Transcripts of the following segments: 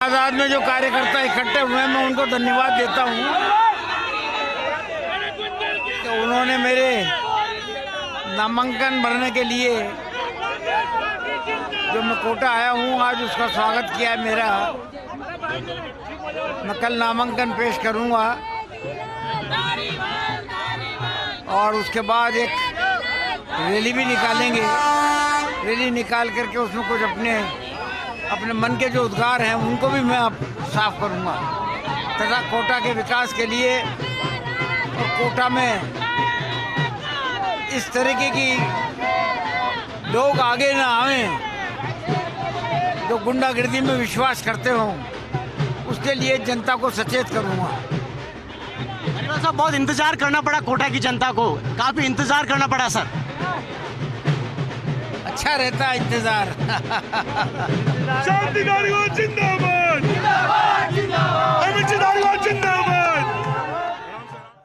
आजाद में जो कार्यकर्ता इकट्ठे हुए हैं, मैं उनको धन्यवाद देता हूँ कि उन्होंने मेरे नामांकन भरने के लिए जो मैं कोटा आया हूँ आज उसका स्वागत किया है मेरा। मैं कल नामांकन पेश करूँगा और उसके बाद एक रैली भी निकालेंगे। रैली निकाल करके उसमें कुछ अपने मन के जो उद्गार हैं उनको भी मैं अब साफ करूँगा तथा कोटा के विकास के लिए और कोटा में इस तरीके की लोग आगे ना आवें जो गुंडागर्दी में विश्वास करते हों, उसके लिए जनता को सचेत करूँगा। धन्यवाद साहब, बहुत इंतजार करना पड़ा कोटा की जनता को, काफी इंतजार करना पड़ा सर। अच्छा रहता है इंतजार। शांति धारीवाल जिंदाबाद, अमित धारीवाल जिंदाबाद।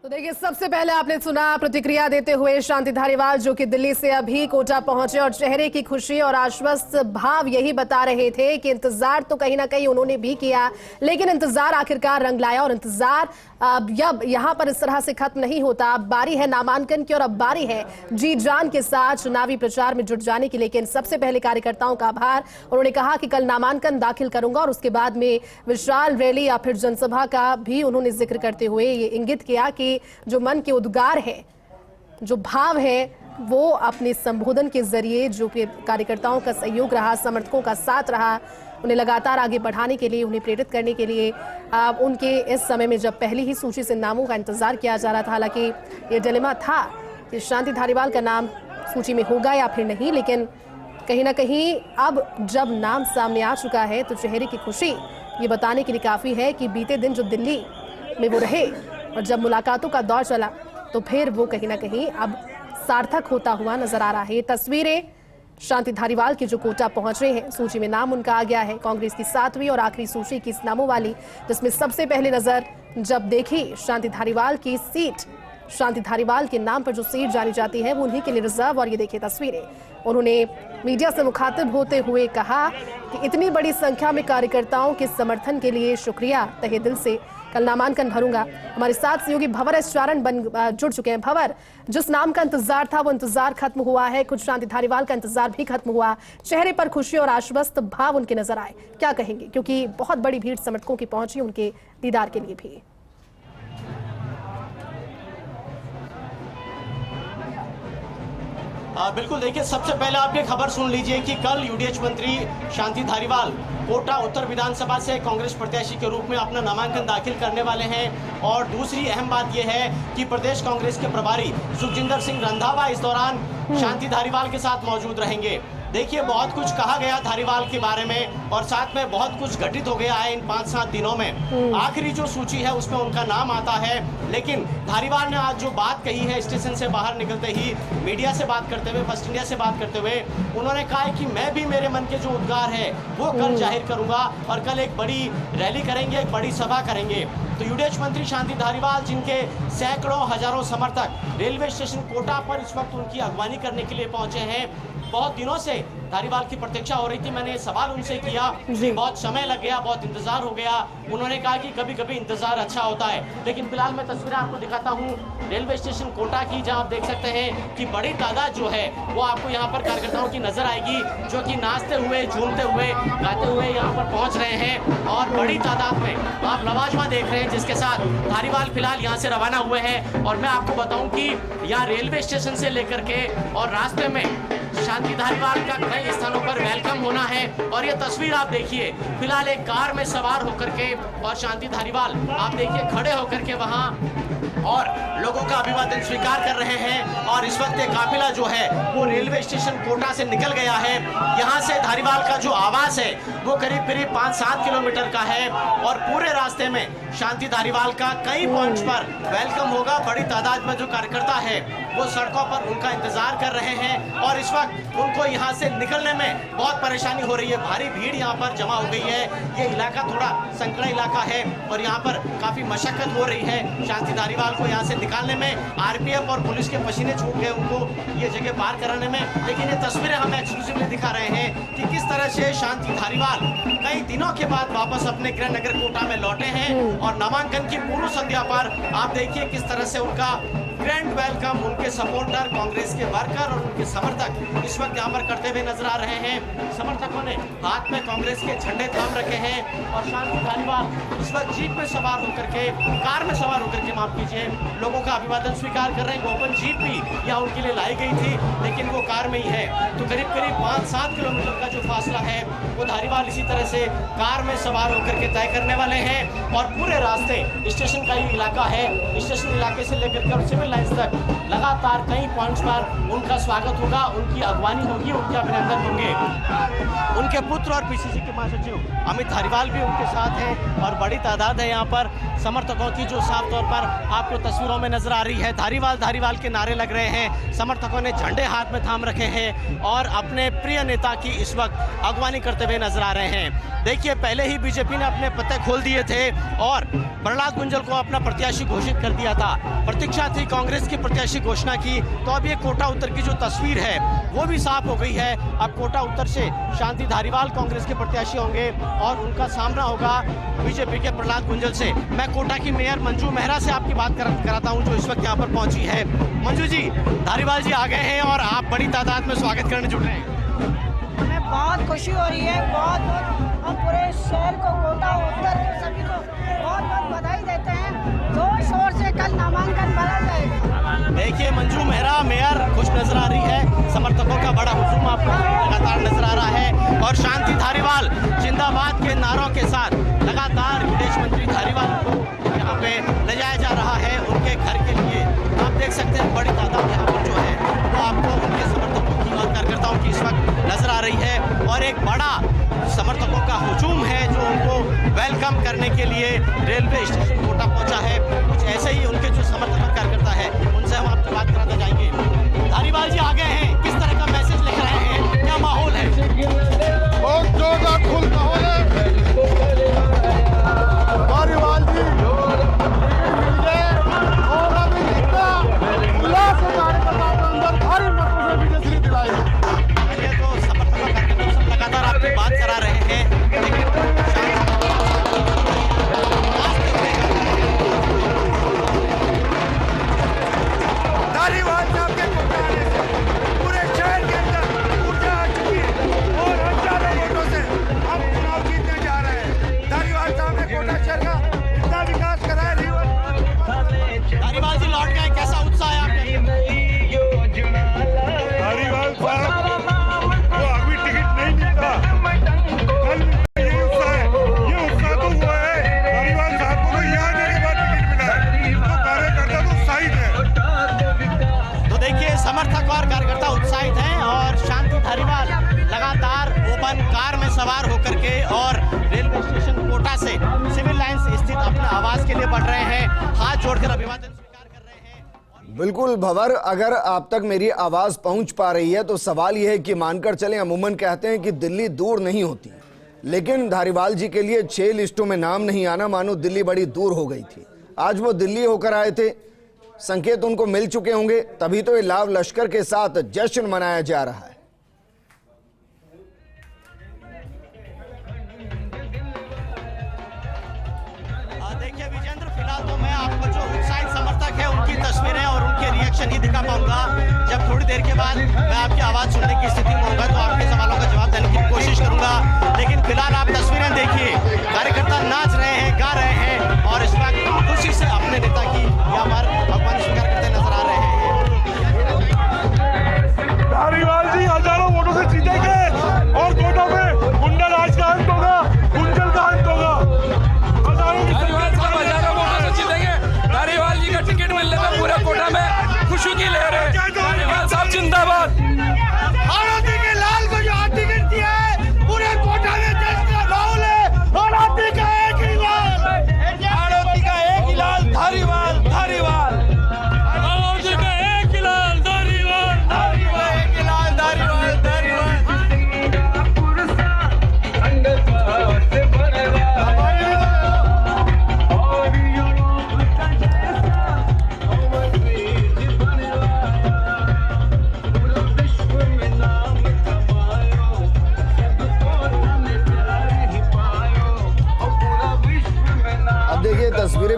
तो देखिए, सबसे पहले आपने सुना प्रतिक्रिया देते हुए शांति धारीवाल, जो कि दिल्ली से अभी कोटा पहुंचे और चेहरे की खुशी और आश्वस्त भाव यही बता रहे थे कि इंतजार तो कहीं ना कहीं उन्होंने भी किया, लेकिन इंतजार आखिरकार रंग लाया और इंतजार अब यहां पर इस तरह से खत्म नहीं होता। अब बारी है नामांकन की और अब बारी है जी जान के साथ चुनावी प्रचार में जुट जाने की। लेकिन सबसे पहले कार्यकर्ताओं का आभार। उन्होंने कहा कि कल नामांकन दाखिल करूंगा और उसके बाद में विशाल रैली या फिर जनसभा का भी उन्होंने जिक्र करते हुए ये इंगित किया कि जो मन के उद्गार है, जो भाव है, वो अपने संबोधन के जरिए जो कि कार्यकर्ताओं का सहयोग रहा, समर्थकों का साथ रहा, उन्हें लगातार आगे बढ़ाने के लिए, उन्हें प्रेरित करने के लिए। उनके इस समय में जब पहली ही सूची से नामों का इंतजार किया जा रहा था, हालांकि ये डिलेमा था कि शांति धारीवाल का नाम सूची में होगा या फिर नहीं, लेकिन कहीं ना कहीं अब जब नाम सामने आ चुका है तो चेहरे की खुशी ये बताने के लिए काफ़ी है कि बीते दिन जो दिल्ली में वो रहे और जब मुलाकातों का दौर चला तो फिर वो कहीं ना कहीं अब सार्थक होता हुआ नजर आ रहा है। ये तस्वीरें शांति धारीवाल के जो कोटा पहुंच रहे हैं, सूची में नाम उनका आ गया है, कांग्रेस की 7वीं और आखिरी सूची की नामों वाली, जिसमें सबसे पहले नजर जब देखी शांति धारीवाल की सीट, शांति धारीवाल के नाम पर जो सीट जानी जाती है वो उन्हीं के लिए रिजर्व। और ये देखिए तस्वीरें, उन्होंने मीडिया से मुखातिब होते हुए कहा कि इतनी बड़ी संख्या में कार्यकर्ताओं के समर्थन के लिए शुक्रिया, तहे दिल से कल नामांकन भरूंगा। हमारे साथ सहयोगी भंवर एस चारण जुड़ चुके हैं। भंवर, जिस नाम का इंतजार था वो इंतजार खत्म हुआ है, कुछ शांति धारीवाल का इंतजार भी खत्म हुआ, चेहरे पर खुशी और आश्वस्त भाव उनके नजर आए, क्या कहेंगे? क्योंकि बहुत बड़ी भीड़ समर्थकों की पहुंची उनके दीदार के लिए भी। बिल्कुल, देखिए, सबसे पहले आप ये खबर सुन लीजिए कि कल यूडीएच मंत्री शांति धारीवाल कोटा उत्तर विधानसभा से कांग्रेस प्रत्याशी के रूप में अपना नामांकन दाखिल करने वाले हैं। और दूसरी अहम बात यह है कि प्रदेश कांग्रेस के प्रभारी सुखजिंदर सिंह रंधावा इस दौरान शांति धारीवाल के साथ मौजूद रहेंगे। देखिए, बहुत कुछ कहा गया धारीवाल के बारे में और साथ में बहुत कुछ घटित हो गया है इन 5-7 दिनों में। आखिरी जो सूची है उसमें उनका नाम आता है, लेकिन धारीवाल ने आज जो बात कही है स्टेशन से बाहर निकलते ही मीडिया से बात करते हुए, फर्स्ट इंडिया से बात करते हुए, उन्होंने कहा है कि मैं भी मेरे मन के जो उद्गार है वो कल जाहिर करूंगा और कल एक बड़ी रैली करेंगे, एक बड़ी सभा करेंगे। तो यूडीएच मंत्री शांति धारीवाल, जिनके सैकड़ों हजारों समर्थक रेलवे स्टेशन कोटा पर इस वक्त उनकी अगवानी करने के लिए पहुंचे हैं। बहुत दिनों से धारीवाल की प्रतीक्षा हो रही थी। मैंने सवाल उनसे किया कि बहुत समय लग गया, बहुत इंतजार हो गया। उन्होंने कहा कि कभी कभी इंतजार अच्छा होता है। लेकिन फिलहाल मैं तस्वीरें आपको दिखाता हूँ रेलवे स्टेशन कोटा की, जहाँ आप देख सकते हैं कि बड़ी तादाद जो है वो आपको यहाँ पर कार्यकर्ताओं की नजर आएगी, जो कि नाचते हुए, झूमते हुए, गाते हुए यहाँ पर पहुँच रहे हैं। और बड़ी तादाद में आप लवाजमा देख रहे हैं, जिसके साथ धारीवाल फिलहाल यहाँ से रवाना हुए हैं। और मैं आपको बताऊँ कि यहाँ रेलवे स्टेशन से लेकर के और रास्ते में शांति धारीवाल का कई स्थानों पर वेलकम होना है। और ये तस्वीर आप देखिए, फिलहाल एक कार में सवार होकर के और शांति धारीवाल आप देखिए खड़े होकर के वहां और लोगों का अभिवादन स्वीकार कर रहे हैं। और इस वक्त एक काफिला जो है वो रेलवे स्टेशन कोटा से निकल गया है। यहाँ से धारीवाल का जो आवास है वो करीब 5-7 किलोमीटर का है और पूरे रास्ते में शांति धारीवाल का कई पॉइंट्स पर वेलकम होगा। बड़ी तादाद में जो कार्यकर्ता है वो सड़कों पर उनका इंतजार कर रहे हैं। और इस वक्त उनको यहाँ से निकलने में बहुत परेशानी हो रही है। भारी भीड़ यहाँ पर जमा हो गई है। ये इलाका थोड़ा संकरा इलाका है और यहाँ पर काफी मशक्कत हो रही है शांति धारीवाल को यहाँ से निकालने में। आरपीएफ और पुलिस के पसीने छूट गए उनको ये जगह पार कराने में। लेकिन ये तस्वीरें हम एक्सक्लूसिवली दिखा रहे हैं कि किस तरह से शांति धारीवाल कई दिनों के बाद वापस अपने गृह नगर कोटा में लौटे हैं और नामांकन की पूर्व संध्या पर आप देखिए किस तरह से उनका ग्रैंड वेलकम उनके सपोर्टर, कांग्रेस के वर्कर और उनके समर्थक इस वक्त यहाँ पर करते हुए नजर आ रहे हैं। समर्थकों ने हाथ में कांग्रेस के झंडे थाम रखे हैं और शांति धारीवाल इस वक्त जीप में सवार होकर के, कार में सवार होकर के, माफ कीजिए, लोगों का अभिवादन स्वीकार कर रहे हैं। ओपन जीप भी यहाँ उनके लिए लाई गई थी लेकिन वो कार में ही है। तो करीब करीब 5-7 किलोमीटर का जो फासला है वो धारीवाल इसी तरह से कार में सवार होकर के तय करने वाले हैं और पूरे रास्ते स्टेशन का ही इलाका है। स्टेशन इलाके से लेकर के सिविल लाइन्स तक लगातार कई पॉइंट्स पर उनका स्वागत होगा, उनकी अगवानी होगी, उनके अभिनंदन होंगे। उनके पुत्र और पीसीसी के महासचिव अमित धारीवाल भी उनके साथ हैं और बड़ी तादाद है यहाँ पर समर्थकों की जो साफ तौर पर आपको तस्वीरों में नजर आ रही है। धारीवाल धारीवाल के नारे लग रहे हैं, समर्थकों ने झंडे हाथ में थाम रखे हैं और अपने प्रिय नेता की इस वक्त अगवानी करते हुए नजर आ रहे हैं। देखिए, पहले ही बीजेपी ने अपने पत्ते खोल दिए थे और प्रहलाद गुंजल को अपना प्रत्याशी घोषित कर दिया था। प्रतीक्षा थी कांग्रेस की प्रत्याशी घोषणा की, तो अब ये कोटा उत्तर की जो तस्वीर है वो भी साफ हो गई है। अब कोटा उत्तर से शांति धारीवाल कांग्रेस के प्रत्याशी होंगे और उनका सामना होगा बीजेपी के प्रहलाद गुंजल से। मैं कोटा की मेयर मंजू मेहरा से आपकी बात कराता हूं जो इस वक्त यहाँ पर पहुंची है। मंजू जी, धारीवाल जी आ गए हैं और आप बड़ी तादाद में स्वागत करने जुट रहे हैं। हमें बहुत खुशी हो रही है, बहुत हम पूरे शहर को, कोटा उत्तर सभी को बहुत बहुत बधाई देते हैं। जोर शोर से कल नामांकन भरा जाएगा। देखिए, मंजू मेहरा मेयर खुश नजर आ रही है, समर्थकों का बड़ा हुजूम आपको लगातार नजर आ रहा है और शांति धारीवाल जिंदाबाद के नारों के साथ लगातार विदेश मंत्री धारीवाल को यहाँ पे ले जाया जा रहा है उनके घर के लिए। आप देख सकते हैं बड़ी तादाद यहाँ पर जो है वो आपको उनके समर्थकों की और कार्यकर्ताओं की इस वक्त नजर आ रही है और एक बड़ा समर्थकों का हुजूम है जो उनको वेलकम करने के लिए रेलवे स्टेशन कोटा पहुंचा है। कुछ ऐसे ही उनके जो समर्थक और कार्यकर्ता है उनसे हम आपकी बात कराते जाएंगे। धारीवाल जी आ गए हैं, किस तरह का मैसेज लिख रहे हैं, क्या माहौल है? बहुत जोरदार फुल माहौल है। धारीवाल जी मिल गए और अभी इतना उल्लास से कार्यकर्ताओं के अंदर भारी मतों से विजय दिलाई। ये तो समर्थक और कार्यकर्ता सब लगातार आपकी बात करा रहे हैं लेकिन धारीवाल साहब के कोटा आने से पूरे शहर के अंदर ऊर्जा आ चुकी है और हजारों वोटों से हम चुनाव जीतने जा रहे हैं। धारीवाल साहब ने कोटा शहर का इतना विकास करा है। धारीवाल जी लौट गए, कैसा उत्साह है आपका? धारीवाल साहब को अभी टिकट नहीं मिलता, कल ये उत्साह है, ये उत्साह तो हुआ है। धारीवाल साहब को यहाँ आने के बाद टिकट मिला है, तो कार्यकर्ता तो उत्साहित है। तो देखिए, समर्थक और कार्यकर्ता उत्साहित हैं और शांति धारीवाल लगातार ओपन कार में सवार होकर के और रेलवे स्टेशन कोटा से सिविल लाइन्स स्थित अपने आवास के लिए बढ़ रहे हैं, हाथ जोड़कर अभिवादन स्वीकार कर रहे हैं। बिल्कुल भंवर, अगर आप तक मेरी आवाज पहुंच पा रही है तो सवाल यह है कि मानकर चलें, अमूमन कहते हैं कि दिल्ली दूर नहीं होती, लेकिन धारीवाल जी के लिए 6 लिस्टों में नाम नहीं आना मानो दिल्ली बड़ी दूर हो गई थी। आज वो दिल्ली होकर आए थे, संकेत उनको मिल चुके होंगे, तभी तो ये लाव लश्कर के साथ जश्न मनाया जा रहा है। देखिए विजेंद्र, फिलहाल तो मैं आपको जो उत्साहित समर्थक है उनकी तस्वीरें और उनके रिएक्शन ही दिखा पाऊंगा। जब थोड़ी देर के बाद मैं आपकी आवाज सुनने की स्थिति में होगा तो आपके सवालों का जवाब देने की कोशिश करूंगा। लेकिन फिलहाल आप तस्वीरें देखिए, कार्यकर्ता नाच रहे हैं, गा रहे हैं और इस वक्त खुशी से अपने नेता की यहाँ पर अगवानी स्वीकार करते नजर आ रहे हैं। धारीवाल जी हजारों वोटों से जीतेंगे और कोटा में गुंडा राज का अंत होगा, गुंजल का अंत होगा। वोटों से जीतेंगे। धारीवाल जी का टिकट मिलने में पूरे कोटा में खुशी की लहर है। धारीवाल साहब जिंदाबाद। आरती के लाल को जो टिकट दिया है पूरे कोटा में देश का माहौल है। आरती का एक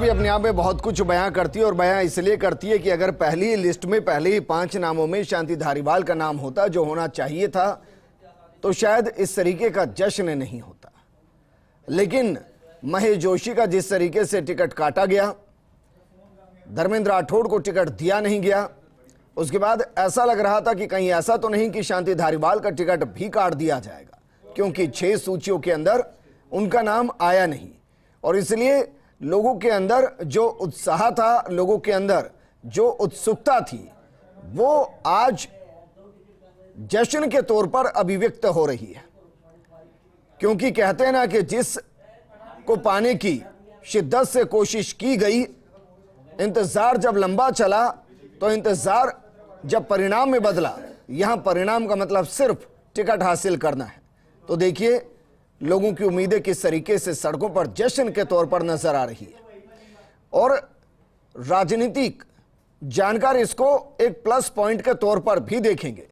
भी अपने आप में बहुत कुछ बयां करती है, और बयां इसलिए करती है कि अगर पहली लिस्ट में पहले ही 5 नामों में शांति धारीवाल का नाम होता जो होना चाहिए था, तो शायद इस तरीके का जश्न नहीं होता। लेकिन महेश जोशी का जिस तरीके से टिकट काटा गया, धर्मेंद्र राठौड़ को टिकट दिया नहीं गया, उसके बाद ऐसा लग रहा था कि कहीं ऐसा तो नहीं कि शांति धारीवाल का टिकट भी काट दिया जाएगा, क्योंकि 6 सूचियों के अंदर उनका नाम आया नहीं। और इसलिए लोगों के अंदर जो उत्साह था, लोगों के अंदर जो उत्सुकता थी, वो आज जश्न के तौर पर अभिव्यक्त हो रही है। क्योंकि कहते हैं ना कि जिस को पाने की शिद्दत से कोशिश की गई, इंतजार जब लंबा चला तो इंतजार जब परिणाम में बदला, यहां परिणाम का मतलब सिर्फ टिकट हासिल करना है। तो देखिए लोगों की उम्मीदें किस तरीके से सड़कों पर जश्न के तौर पर नजर आ रही है, और राजनीतिक जानकार इसको एक प्लस पॉइंट के तौर पर भी देखेंगे।